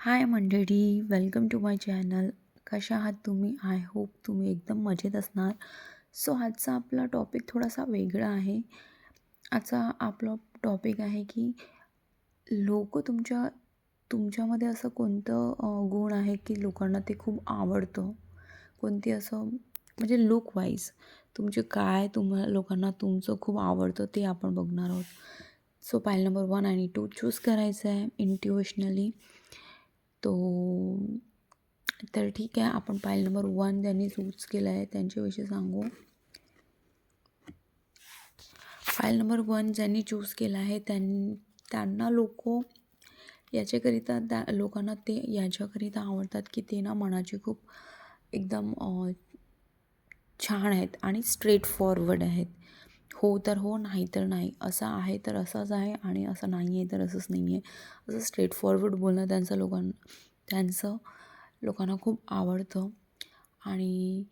हाय मंडळी, welcome to my channel. कशा आहात तुम्ही? आय होप तुम्ही एकदम मजेत असणार. सो आजचा आपला टॉपिक थोडासा वेगळा आहे. आजचा आपला टॉपिक आहे की लोकं तुमच्यामध्ये असं कोणतं गुण आहे की लोकांना ते खूप आवडतं? कोणती असं म्हणजे लूक वाईज तुमचे काय लोकांना तुमचं खूप आवडतं ते आपण बघणार आहोत. सो पाईल नंबर 1 आणि 2 चूज करायचं आहे इंट्युशनली. तो तर ठीक आहे, आपण पाईल नंबर 1 ज्यांनी चूज केला आहे त्यांच्याविषयी सांगू. फाईल नंबर 1 ज्यांनी चूज केला आहे त्यांना लोकांना ते याच्याकरिता आवडतात की ते ना मनाचे खूप एकदम छान आहेत आणि स्ट्रेट फॉरवर्ड आहेत. हो तर हो, नाही तर नाही, असं आहे तर असंच आहे आणि असं नाही आहे तर असंच नाही आहे, असं स्ट्रेट फॉरवर्ड बोलणं त्यांचं लोकांना खूप आवडतं. आणि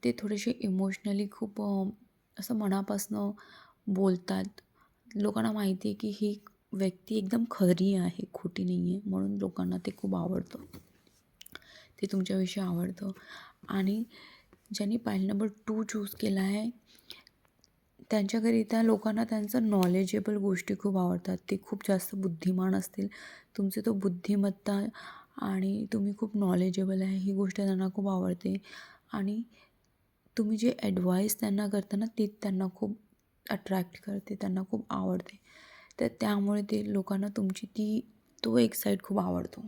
ते थोडेसे इमोशनली खूप असं मनापासनं बोलतात. लोकांना माहिती आहे की ही व्यक्ती एकदम खरी आहे, खोटी नाही आहे, म्हणून लोकांना ते खूप आवडतं. ते तुमच्याविषयी आवडतं. आणि ज्यांनी पाईल नंबर 2 चूज केला आहे त्यांच्याकरिता लोकांना त्यांचं नॉलेजेबल गोष्टी खूप आवडतात. ते खूप जास्त बुद्धिमान असतील. तुमची तो बुद्धिमत्ता आणि तुम्ही खूप नॉलेजेबल आहे ही गोष्ट त्यांना खूप आवडते. आणि तुम्ही जे ॲडवाईस त्यांना करता ना ते त्यांना खूप अट्रॅक्ट करते, त्यांना खूप आवडते. तर त्यामुळे ते लोकांना तुमची तो एक साईड खूप आवडतो.